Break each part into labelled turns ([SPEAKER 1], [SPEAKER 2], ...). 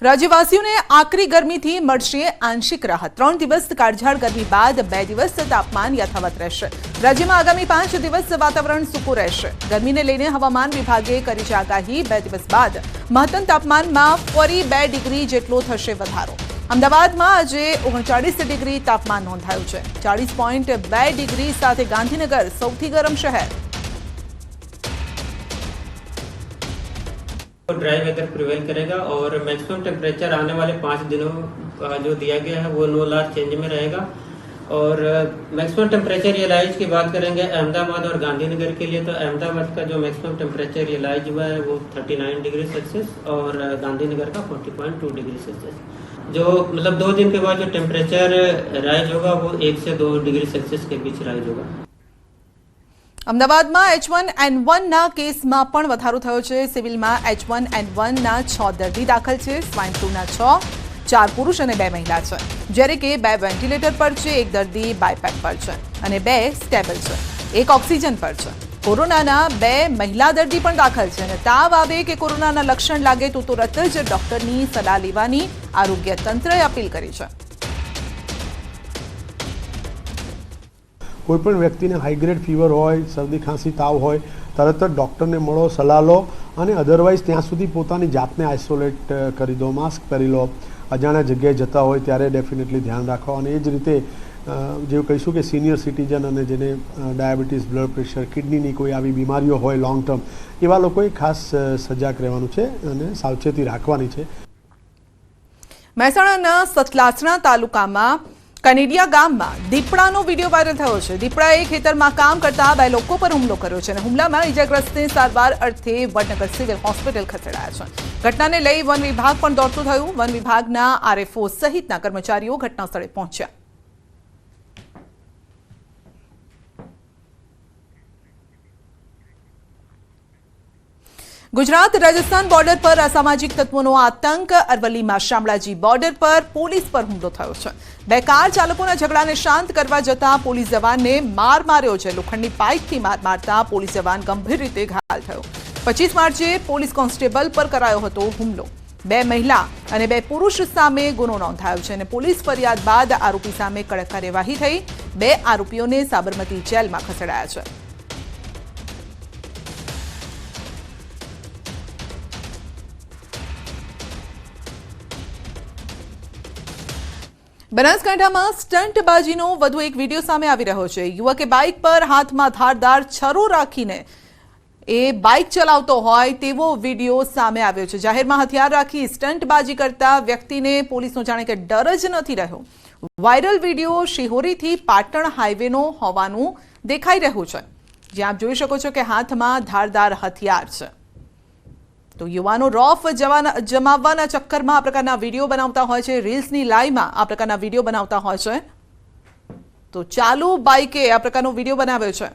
[SPEAKER 1] રાજ્યવાસીઓને આકરી ગરમીથી મળશે આંશિક રાહત। 3 દિવસ કાળઝાળ ગરમી બાદ 2 દિવસ તાપમાન યથાવત રહેશે। રાજ્યમાં આગામી 5 દિવસ વાતાવરણ સૂકું રહેશે। ગરમીને લઈને હવામાન વિભાગે કરી છે આગાહી। 2 દિવસ બાદ મહત્તમ તાપમાનમાં ફરી 2 ડિગ્રી જેટલો થશે વધારો। અમદાવાદમાં આજે 39 ડિગ્રી તાપમાન નોંધાયું છે। 40.2 ડિગ્રી સાથે ગાંધીનગર સૌથી ગરમ શહેર।
[SPEAKER 2] ड्राई वेदर प्रिवेल करेगा और मैक्सिमम टेम्परेचर आने वाले 5 दिनों का जो दिया गया है वो नो लार्ज चेंज में रहेगा। और मैक्सिमम टेम्परेचर रियलाइज की बात करेंगे अहमदाबाद और गांधीनगर के लिए, तो अहमदाबाद का जो मैक्सिमम टेम्परेचर रियलाइज हुआ है वो 39 डिग्री सेल्सियस और गांधीनगर का 40.2 डिग्री सेल्सियस। जो मतलब 2 दिन के बाद जो टेम्परेचर राइज होगा वो 1 से 2 डिग्री सेल्सियस के बीच राइज होगा।
[SPEAKER 1] અમદાવાદમાં H1N1 ના કેસમાં પણ વધારો થયો છે। સિવિલમાં H1N1 ના 6 દર્દી દાખલ છે। સ્વાઇન ફ્લૂના 6, 4 પુરુષ અને 2 મહિલા છે, જ્યારે કે 2 વેન્ટિલેટર પર છે, 1 દર્દી બાયપેક પર છે અને 2 સ્ટેબલ છે, 1 ઓક્સિજન પર છે। કોરોનાના 2 મહિલા દર્દી પણ દાખલ છે અને તાવ આવે કે કોરોનાના લક્ષણ લાગે તો તુરત જ ડોક્ટરની સલાહ લેવાની આરોગ્ય તંત્રએ અપીલ કરી છે।
[SPEAKER 3] कोईपण व्यक्ति ने हाई ग्रेड फीवर होय, सर्दी खांसी ताव होय, तरत ज डॉक्टर ने मळो, सलाह लो अने अदरवाइज त्यां सुधी पोतानी जातने आइसोलेट करी दो, मास्क पहेरी लो। अजाण्या जग्याए जता होय त्यारे डेफिनेटली ध्यान राखो। अने ए ज रीते जे कहीशुं के सीनियर सिटीजन अने जेने डायाबिटीज, ब्लड प्रेशर, किडनीनी कोई आवी बीमारीओ होय लॉन्ग टर्म, एवा लोकोए खास सजाग रहेवानुं छे अने सावचेती राखवानी छे।
[SPEAKER 1] મહેસાણાના સતલાસણા તાલુકામાં કનેડિયા ગામમાં દીપડાનો વિડીયો વાયરલ થયો છે। દીપડાએ ખેતરમાં કામ કરતા 2 લોકો પર હુમલો કર્યો છે અને હુમલામાં ઇજાગ્રસ્તને સારવાર અર્થે વડનગર સિવિલ હોસ્પિટલ ખસેડાયા છે। ઘટનાને લઈ વન વિભાગ પણ દોડતું થયું। વન વિભાગના આરએફઓ સહિતના કર્મચારીઓ ઘટના સ્થળે પહોંચ્યા। गुजरात राजस्थान बॉर्डर पर असामाजिक तत्वों आतंक। अरवलीમાં શામળાજી બોર્ડર પર પોલીસ પર હુમલો થયો છે। 2 કાર ચાલકોના ઝઘડાને શાંત કરવા જતા પોલીસ જવાનને માર માર્યો છે। લોખંડની પાઇપથી માર મારતા પોલીસ જવાન ગંભીર રીતે ઘાયલ થયો। 25 માર્ચે પોલીસ કોન્સ્ટેબલ પર કરાયો હતો હુમલો। 2 મહિલા અને 2 પુરુષ સામે ગુનો નોંધાયો છે અને પોલીસ ફરિયાદ બાદ આરોપી સામે કડક કાર્યવાહી થઈ। 2 આરોપીઓને સાબરમતી જેલમાં ખસેડાયા છે। બનાસકાંઠામાં સ્ટંટબાજીનો વધુ એક વિડીયો સામે આવી રહ્યો છે। યુવકે બાઇક પર હાથમાં ધારદાર છરો રાખીને બાઇક ચલાવતો હોય તેવો વિડીયો સામે આવ્યો છે। જાહેરમાં હથિયાર રાખી સ્ટંટબાજી કરતા વ્યક્તિને પોલીસનો જાણે કે ડર જ નથી રહ્યો। વાયરલ વિડીયો શિહોરીથી પાટણ હાઈવેનો હોવાનું દેખાઈ રહ્યું છે, જ્યાં આપ જોઈ શકો છો કે હાથમાં ધારદાર હથિયાર છે। તો યુવાનો રોફ જમાવવાના ચક્કરમાં આ પ્રકારના વિડીયો બનાવતા હોય છે। રીલ્સની લાઈમાં આ પ્રકારના વિડીયો બનાવતા હોય છે। તો ચાલુ બાઇકે આ પ્રકારનો વિડીયો બનાવ્યો છે।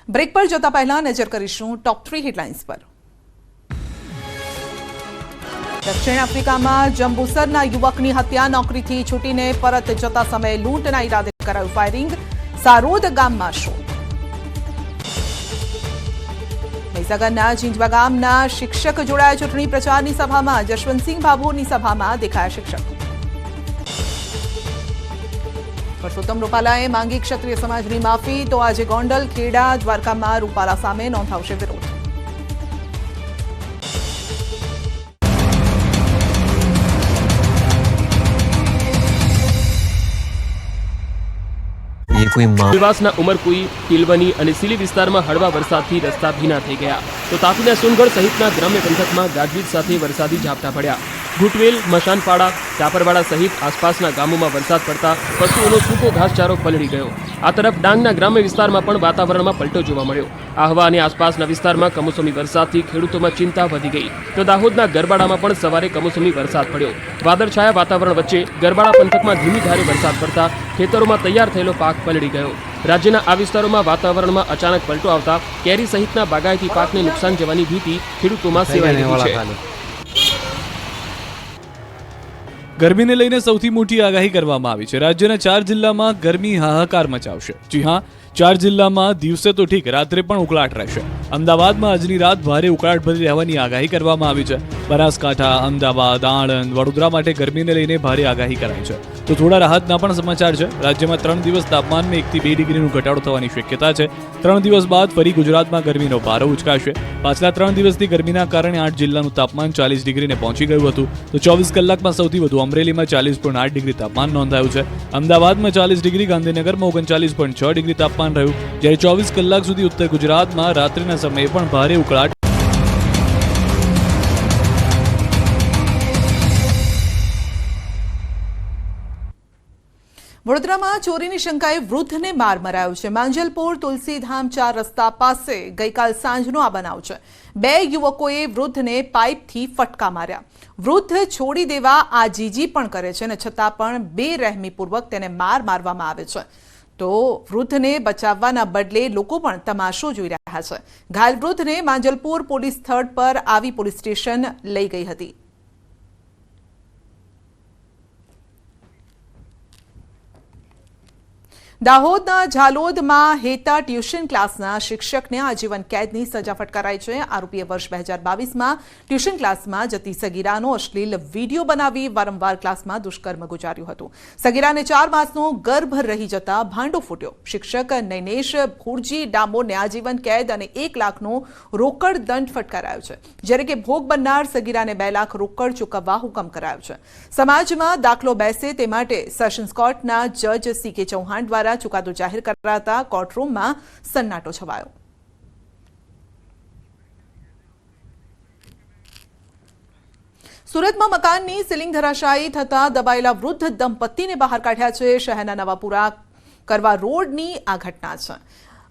[SPEAKER 1] બ્રેક પર જતા પહેલા નજર કરીશું ટોપ 3 હેડલાઇન્સ પર। દક્ષિણ આફ્રિકામાં જંબુસરના યુવકની હત્યા। નોકરીથી છૂટીને પરત જતા સમયે લૂંટના ઈરાદે કરાયું ફાયરિંગ। સારોદ ગામમાં શોધ। મહીસાગરના ઝીંઝવા ગામના શિક્ષક જોડાયા ચૂંટણી પ્રચારની સભામાં। જશવંતસિંહ ભાભોરની સભામાં દેખાયા શિક્ષક। પરસોત્તમ રૂપાલાએ માંગી ક્ષત્રિય સમાજની માફી, તો આજે ગોંડલ, ખેડા, દ્વારકામાં રૂપાલા સામે નોંધાવશે વિરોધ।
[SPEAKER 4] ઉપરવાસના ઉમરકુઈ, તિલવની અને સીલી વિસ્તારમાં હળવા વરસાદથી રસ્તા ભીના થઈ ગયા, તો તાપીના સોનગઢ સહિતના ગ્રામ્ય પંથકમાં ગાજવીજ સાથે વરસાદી ઝાપટા પડ્યા। ઘૂંટવેલ, મશાનપાડા, ચાપરવાડા સહિત આસપાસના ગામોમાં વરસાદ પડતા પશુઓનો સૂકો ઘાસચારો પલળી ગયો। આ તરફ ડાંગના ગ્રામ્ય વિસ્તારમાં પણ વાતાવરણમાં પલટો જોવા મળ્યો। આહવા અને આસપાસના વિસ્તારમાં કમોસમી વરસાદથી ખેડૂતોમાં ચિંતા વધી ગઈ, તો દાહોદના ગરબાડામાં પણ સવારે કમોસમી વરસાદ પડ્યો। વાદળછાયા વાતાવરણ વચ્ચે ગરબાડા પંથકમાં ધીમી ધારે વરસાદ પડતા ખેતરોમાં તૈયાર થયેલો પાક પલળી ગયો। રાજ્યના આ વિસ્તારોમાં વાતાવરણમાં અચાનક પલટો આવતા કેરી સહિતના બાગાયતી પાકને નુકસાન જવાની ભીતિ ખેડૂતોમાં સેવાઈ રહી છે।
[SPEAKER 5] ગરમીને લઈને સૌથી મોટી આગાહી કરવામાં આવી છે. રાજ્યના 4 જિલ્લામાં ગરમી હાહાકાર મચાવશે. જી હા, 4 જિલ્લામાં દિવસે તો ઠીક, રાત્રે પણ ઉકળાટ રહેશે. અમદાવાદમાં આજની રાત ભારે ઉકળાટ ભરી રહેવાની આગાહી કરવામાં આવી છે. બનાસકાંઠા, અમદાવાદ, આણંદ, વડોદરા માટે ગરમીને લઈને ભારે આગાહી કરાઈ છે. તો થોડા રાહતના પણ સમાચાર છે. રાજ્યમાં 3 દિવસ તાપમાનમાં 1 થી 2 ડિગ્રીનો ઘટાડો થવાની શક્યતા છે. 3 દિવસ બાદ ફરી ગુજરાતમાં ગરમીનો પારો ઉચકાશે. પાછલા 3 દિવસથી ગરમીના કારણે 8 જિલ્લાનું તાપમાન 40 ડિગ્રીને પહોંચી ગયું હતું. તો 24 કલાકમાં સૌથી વધુ અમરેલીમાં 40.8 ડિગ્રી તાપમાન નોંધાયું છે. અમદાવાદમાં 40 ડિગ્રી, ગાંધીનગરમાં 39.6 ડિગ્રી તાપમાન રહ્યું. જ્યારે 24 કલાક સુધી ઉત્તર ગુજરાતમાં રાત્રિના સમયે પણ ભારે ઉકળાટ.
[SPEAKER 1] વડોદરામાં ચોરીની શંકાએ વૃદ્ધને માર મરાયો છે. માંજલપુર તુલસીધામ 4 રસ્તા પાસે ગઈકાલ સાંજનો આ બનાવ છે. 2 યુવકોએ વૃદ્ધને પાઇપથી ફટકા માર્યા. વૃદ્ધ છોડી દેવા આજીજી પણ કરે છે અને છતાં પણ બેરહેમીપૂર્વક તેને મારવામાં આવે છે. તો વૃદ્ધને બચાવવાના બદલે લોકો પણ તમાશો જોઈ રહ્યા છે. ઘાયલ વૃદ્ધને માંજલપુર પોલીસ સ્થળ પર આવી પોલીસ સ્ટેશન લઈ ગઈ હતી. દાહોદના ઝાલોદમાં હેતા ટ્યુશન ક્લાસના શિક્ષકને આજીવન કેદની સજા ફટકારાઈ છે. આરોપીએ વર્ષ 2022માં ટ્યુશન ક્લાસમાં જતી સગીરાનો અશ્લીલ વિડીયો બનાવી વારંવાર ક્લાસમાં દુષ્કર્મ ગુજાર્યું હતું. સગીરાને 4 માસનો ગર્ભ રહી જતા ભાંડો ફૂટ્યો. શિક્ષક નૈનેશ ભુરજી ડામોરને આજીવન કેદ અને 1 લાખનો રોકડ દંડ ફટકારાયો છે. જ્યારે કે ભોગ બનનાર સગીરાને 2 લાખ રોકડ ચૂકવવા હુકમ કરાયો છે. સમાજમાં દાખલો બેસે તે માટે સેશન્સ કોર્ટના જજ CK ચૌહાણ દ્વારા ચુકાદો જાહેર કરાતા કોર્ટરૂમમાં સન્નાટો છવાયો. સુરતમાં મકાનની સીલિંગ ધરાશાયી થતા દબાયેલા વૃદ્ધ દંપતીને બહાર કાઢ્યા છે. શહેરના નવાપુરા કરવા રોડની આ ઘટના છે.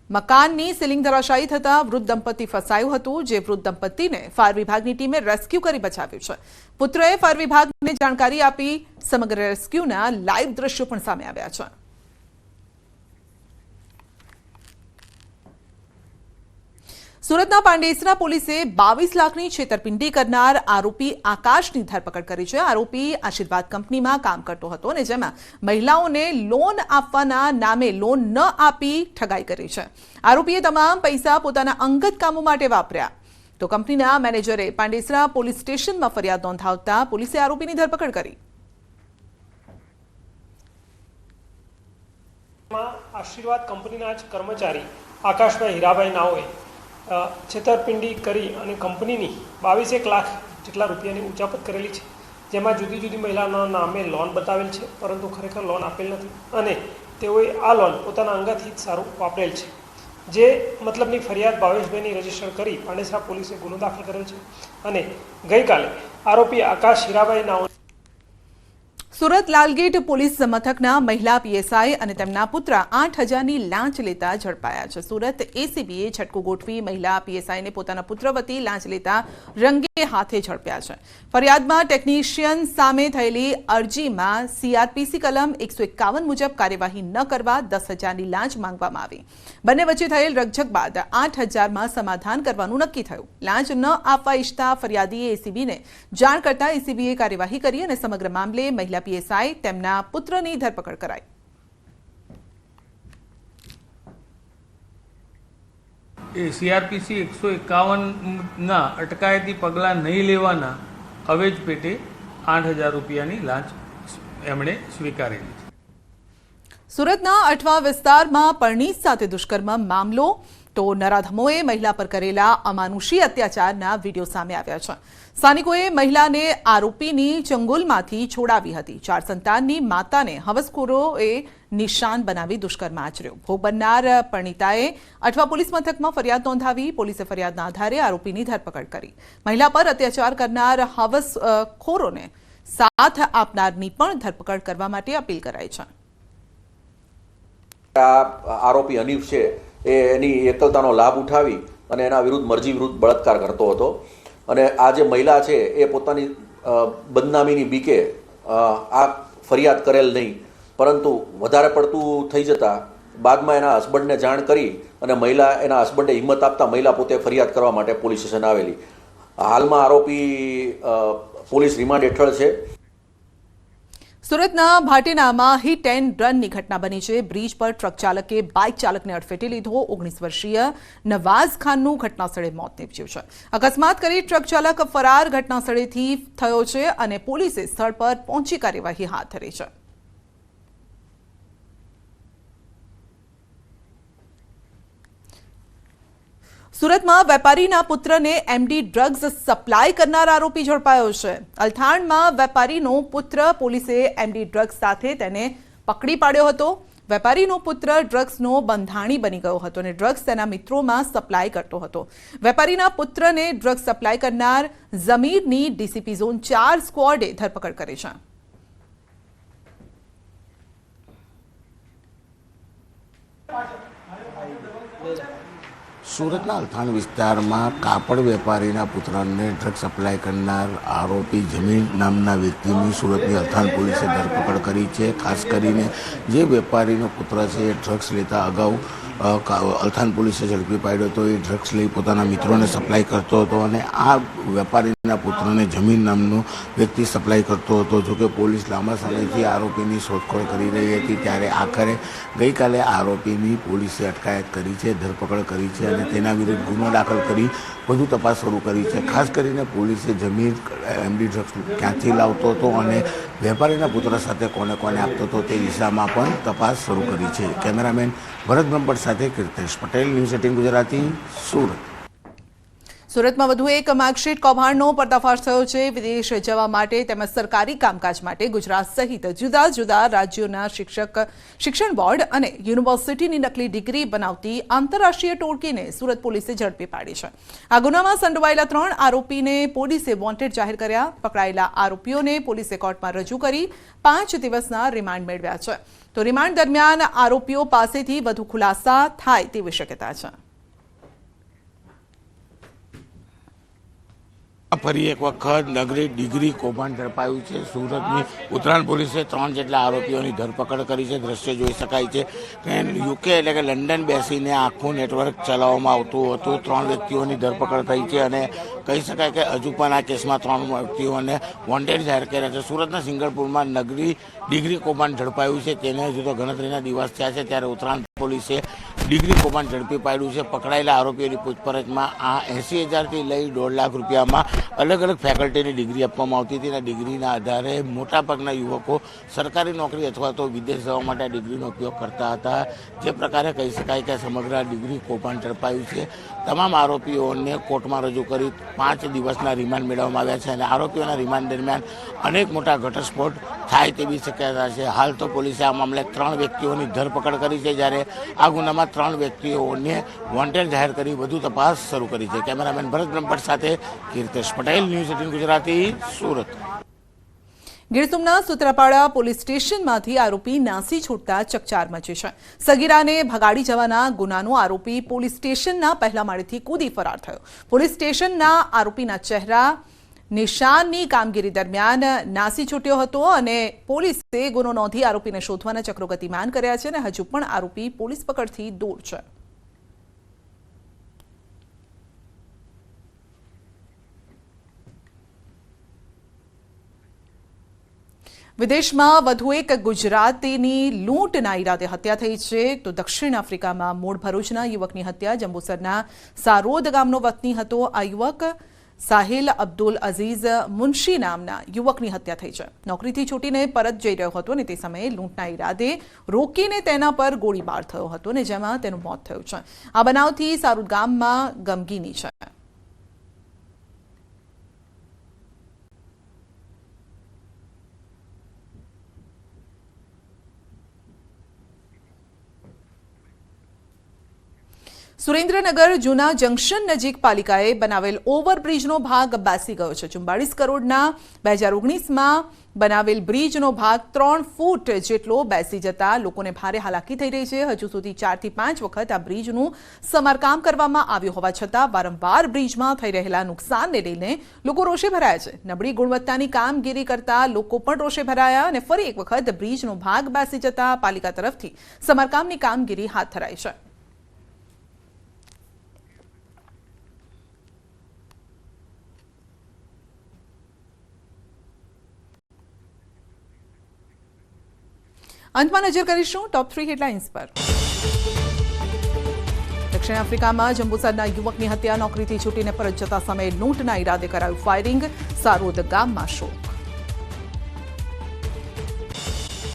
[SPEAKER 1] મકાનની સીલિંગ ધરાશાયી થતા વૃદ્ધ દંપતી ફસાયું હતું, જે વૃદ્ધ દંપતીને ફાયર વિભાગની ટીમે રેસ્ક્યુ કરી બચાવ્યું છે. પુત્રએ ફાયર વિભાગને જાણકારી આપી. સમગ્ર રેસ્ક્યુના લાઈવ દ્રશ્યો પણ સામે આવ્યા છે. સુરતના પાંડેસરા પોલીસે 22 લાખની છેતરપિંડી કરનાર આરોપી આકાશની ધરપકડ કરી છે. આરોપી આશીર્વાદ કંપનીમાં કામ કરતો હતો અને જેમાં મહિલાઓને લોન આપવાના નામે લોન ન આપી ઠગાઈ કરી છે. આરોપીએ તમામ પૈસા પોતાના અંગત કામો માટે વાપર્યા. તો કંપનીના મેનેજરે પાંડેસરા પોલીસ સ્ટેશનમાં ફરિયાદ નોંધાવતા પોલીસે આરોપીની ધરપકડ કરી.
[SPEAKER 6] આશીર્વાદ કંપનીના જ કર્મચારી આકાશભાઈ હીરાભાઈ નાઓએ છેતરપિંડી કરી અને કંપનીની 22 લાખ જેટલા રૂપિયાની ઉચાપત કરેલી છે. જેમાં જુદી જુદી મહિલાના નામે લોન બતાવેલ છે, પરંતુ ખરેખર લોન આપેલ નથી અને તેઓએ આ લોન પોતાના અંગત હિત સારું વાપરેલ છે. જે મતલબની ફરિયાદ ભાવેશભાઈની રજીસ્ટર કરી પાંડેસરા પોલીસે ગુનો દાખલ કરેલ છે અને ગઈકાલે આરોપી આકાશ હીરાભાઈ નાઓ
[SPEAKER 1] સુરત લાલગેટ પોલીસ મથકના મહિલા પીએસઆઈ અને તેમના પુત્ર 8,000ની લાંચ લેતા ઝડપાયા છે. સુરત એસીબીએ ઝટકો ગોઠવી મહિલા પીએસઆઈને પોતાના પુત્ર વતી લાંચ લેતા રંગે હાથે ઝડપ્યા છે. ફરિયાદમાં ટેકનિશિયન સામે થયેલી અરજીમાં CRPC કલમ 151 મુજબ કાર્યવાહી ન કરવા 10,000ની લાંચ માંગવામાં આવી. બંને વચ્ચે થયેલ રકઝક બાદ 8,000માં સમાધાન કરવાનું નક્કી થયું. લાંચ ન આપવા ઈચ્છતા ફરિયાદીએ એસીબીને જાણ કરતા એસીબીએ કાર્યવાહી કરી અને સમગ્ર મામલે મહિલા પીએસઆઈ તેમના પુત્રની ધરપકડ કરાઈ.
[SPEAKER 7] એ CRPC 151ના અટકાયતી પગલાં નહીં લેવાના અવેજ પેટે 8,000 રૂપિયાની લાંચ એમણે સ્વીકારેલી છે.
[SPEAKER 1] સુરતના અઠવા વિસ્તારમાં પરણીત સાથે દુષ્કર્મ મામલો. તો નરાધમોએ મહિલા પર કરેલા અમાનુષી અત્યાચારના વિડીયો સામે આવ્યા છે. સ્થાનિકોએ મહિલાને આરોપીની ચંગુલમાંથી છોડાવી હતી. 4 સંતાનની માતાને હવસખોરોએ નિશાન બનાવી દુષ્કર્મ આચર્યો. ભોગ બનનાર પરણીતાએ અઠવા પોલીસ મથકમાં ફરિયાદ નોંધાવી. પોલીસે ફરિયાદના આધારે આરોપીની ધરપકડ કરી. મહિલા પર અત્યાચાર કરનાર હવસખોરોને સાથ આપનારની પણ ધરપકડ કરવા માટે અપીલ કરાઈ છે.
[SPEAKER 8] આરોપી હનીફ છે એ એની એકલતાનો લાભ ઉઠાવી અને એના વિરુદ્ધ મરજી વિરુદ્ધ બળાત્કાર કરતો હતો. અને આ જે મહિલા છે એ પોતાની બદનામીની બીકે આ ફરિયાદ કરેલ નહીં, પરંતુ વધારે પડતું થઈ જતા બાદમાં એના હસબન્ડને જાણ કરી અને મહિલા એના હસબન્ડે હિંમત આપતા મહિલા પોતે ફરિયાદ કરવા માટે પોલીસ સ્ટેશન આવેલી. હાલમાં આરોપી પોલીસ રિમાન્ડ હેઠળ છે.
[SPEAKER 1] સુરતના ભાટેનામાં હિટ એન્ડ રનની ઘટના બની છે. બ્રિજ પર ટ્રક ચાલકે બાઇક ચાલકને અડફેટે લીધો. 19 વર્ષીય નવાઝ ખાનનું ઘટનાસ્થળે મોત નીપજ્યું છે. અકસ્માત કરી ટ્રક ચાલક ફરાર ઘટનાસ્થળેથી થયો છે અને પોલીસે સ્થળ પર પહોંચી કાર્યવાહી હાથ ધરી છે. સુરતમાં વેપારીના પુત્રને એમડી ડ્રગ્સ સપ્લાય કરનાર આરોપી ઝડપાયો છે. અલથાણમાં વેપારીનો પુત્ર પોલીસે એમડી ડ્રગ્સ સાથે તેને પકડી પાડ્યો હતો. વેપારીનો પુત્ર ડ્રગ્સનો બંધાણી બની ગયો હતો અને ડ્રગ્સ તેના મિત્રોમાં સપ્લાય કરતો હતો. વેપારીના પુત્રને ડ્રગ્સ સપ્લાય કરનાર ઝમીરની ડીસીપી ઝોન 4 સ્ક્વોડે ધરપકડ કરી છે.
[SPEAKER 9] સુરતના અલથાણ વિસ્તારમાં કાપડ વેપારીના પુત્રને ડ્રગ્સ સપ્લાય કરનાર આરોપી જમીન નામના વ્યક્તિની સુરતની અલથાણ પોલીસે ધરપકડ કરી છે. ખાસ કરીને જે વેપારીનો પુત્ર છે એ ડ્રગ્સ લેતા અગાઉ અલથાણ પોલીસે ઝડપી પાડ્યો હતો. એ ડ્રગ્સ લઈ પોતાના મિત્રોને સપ્લાય કરતો હતો અને આ વેપારીના પુત્રને જમીન નામનો વ્યક્તિ સપ્લાય કરતો હતો. જોકે પોલીસ લાંબા સમયથી આરોપીની શોધખોળ કરી રહી હતી, ત્યારે આખરે ગઈકાલે આરોપીની પોલીસે અટકાયત કરી છે, ધરપકડ કરી છે અને તેના વિરુદ્ધ ગુનો દાખલ કરી વધુ તપાસ શરૂ કરી છે. ખાસ કરીને પોલીસે જમીન એમડી ડ્રગ્સ ક્યાંથી લાવતો હતો અને વેપારીના પુત્ર સાથે કોને કોને આપતો હતો તે દિશામાં પણ તપાસ શરૂ કરી છે. કેમેરામેન ભરત બ્રહ્મભટ્ટ સાથે કીર્તેશ પટેલ, ન્યૂઝ 18 ગુજરાતી, સુરત.
[SPEAKER 1] સુરતમાં વધુ એક માર્કશીટ કૌભાંડનો પર્દાફાશ થયો છે. વિદેશ જવા માટે તેમજ સરકારી કામકાજ માટે ગુજરાત સહિત જુદા જુદા રાજ્યોના શિક્ષણ બોર્ડ અને યુનિવર્સિટીની નકલી ડિગ્રી બનાવતી આંતરરાષ્ટ્રીય ટોળકીને સુરત પોલીસે ઝડપી પાડી છે. આ ગુનામાં સંડોવાયેલા 3 આરોપીને પોલીસે વોન્ટેડ જાહેર કર્યા. પકડાયેલા આરોપીઓને પોલીસે કોર્ટમાં રજૂ કરી 5 દિવસના રિમાન્ડ મેળવ્યા છે. તો રિમાન્ડ દરમિયાન આરોપીઓ પાસેથી વધુ ખુલાસા થાય તેવી શક્યતા છે.
[SPEAKER 9] ફરી એક વખત નગરી ડિગ્રી કૌભાંડ ઝડપાયું છે. સુરતની ઉત્તરાયણ પોલીસે 3 જેટલા આરોપીઓની ધરપકડ કરી છે. દ્રશ્ય જોઈ શકાય છે કે યુકે એટલે કે લંડન બેસીને આખું નેટવર્ક ચલાવવામાં આવતું હતું. 3 વ્યક્તિઓની ધરપકડ થઈ છે અને કહી શકાય કે હજુ પણ આ કેસમાં 3 વ્યક્તિઓને વોન્ટેડ જાહેર કર્યા છે. સુરતના સિંગલપુરમાં નગરી ડિગ્રી કૌભાંડ ઝડપાયું છે. તેને હજુ તો ગણતરીના દિવસ થયા છે, ત્યારે ઉત્તરાયણ પોલીસે ડિગ્રી કૌભાંડ ઝડપી પાડ્યું છે. પકડાયેલા આરોપીઓની પૂછપરછમાં આ 80,000થી લઈ 1.5 લાખ રૂપિયામાં અલગ અલગ ફેકલ્ટીની ડિગ્રી આપવામાં આવતી હતી અને ડિગ્રીના આધારે મોટાભાગના યુવકો સરકારી નોકરી અથવા તો વિદેશ જવા માટે આ ડિગ્રીનો ઉપયોગ કરતા હતા. જે પ્રકારે કહી શકાય કે સમગ્ર ડિગ્રી કૌભાંડ ઝડપાયું છે. તમામ આરોપીઓને કોર્ટમાં રજૂ કરી 5 દિવસના રિમાન્ડ મેળવવામાં આવ્યા છે અને આરોપીઓના રિમાન્ડ દરમિયાન અનેક મોટા ઘટસ્ફોટ થાય તેવી શક્યતા છે. હાલ તો પોલીસે આ મામલે 3 વ્યક્તિઓની ધરપકડ કરી છે, જ્યારે આ ગુનામાં 3 વ્યક્તિઓને વોન્ટેડ જાહેર કરી વધુ તપાસ શરૂ કરી છે. કેમેરામેન ભરત બ્રહ્મભટ્ટ સાથે કીર્તેશ પટેલ, ન્યૂઝ 18 ગુજરાતી, સુરત.
[SPEAKER 1] ગીર સોમનાથ સૂત્રાપાડા પોલીસ સ્ટેશનમાંથી આરોપી નાસી છૂટતા ચકચાર મચી છે. સગીરાને ભગાડી જવાના ગુનાનો આરોપી પોલીસ સ્ટેશનના પહેલા માળેથી કૂદી ફરાર થયો. પોલીસ સ્ટેશનના આરોપીના ચહેરા નિશાનની કામગીરી દરમિયાન નાસી છૂટ્યો હતો અને પોલીસે ગુનો નોંધી આરોપીને શોધવાના ચક્રો ગતિમાન કર્યા છે અને હજુ પણ આરોપી પોલીસ પકડથી દૂર છે. વિદેશમાં વધુ એક ગુજરાતીની લૂંટના ઈરાદે હત્યા થઈ છે. તો દક્ષિણ આફ્રિકામાં મૂળ ભરૂચના યુવકની હત્યા. જંબુસરના સારોદ ગામનો વતની હતો. આ યુવક સાહિલ અબ્દુલ અઝીઝ મુનશી નામના યુવકની હત્યા થઈ છે. નોકરીથી છૂટીને પરત જઈ રહ્યો હતો અને તે સમયે લૂંટના ઈરાદે રોકીને તેના પર ગોળીબાર થયો હતો અને જેમાં તેનું મોત થયું છે. આ બનાવથી સારોદ ગામમાં ગમગીની છે. સુરેન્દ્રનગર જૂના જંકશન નજીક પાલિકાએ બનાવેલ ઓવરબ્રિજનો ભાગ બેસી ગયો છે. 44 કરોડના 2019માં બનાવેલ બ્રિજનો ભાગ 3 ફૂટ જેટલો બેસી જતા લોકોને ભારે હાલાકી થઈ રહી છે. હજુ સુધી 4 થી 5 વખત આ બ્રિજનું સમારકામ કરવામાં આવ્યું હોવા છતાં વારંવાર બ્રિજમાં થઈ રહેલા નુકસાનને લઈને લોકો રોષે ભરાયા છે. નબળી ગુણવત્તાની કામગીરી કરતા લોકો પણ રોષે ભરાયા અને ફરી એક વખત બ્રિજનો ભાગ બેસી જતા પાલિકા તરફથી સમારકામની કામગીરી હાથ ધરાઈ છે. અંતમાં નજર કરીશું ટોપ 3 હેડલાઇન્સ પર. દક્ષિણ આફ્રિકામાં જંબુસરના યુવકની હત્યા. નોકરીથી છૂટીને પરત જતા સમયે લૂંટના ઈરાદે કરાયું ફાયરિંગ. સારોદ ગામમાં શોક.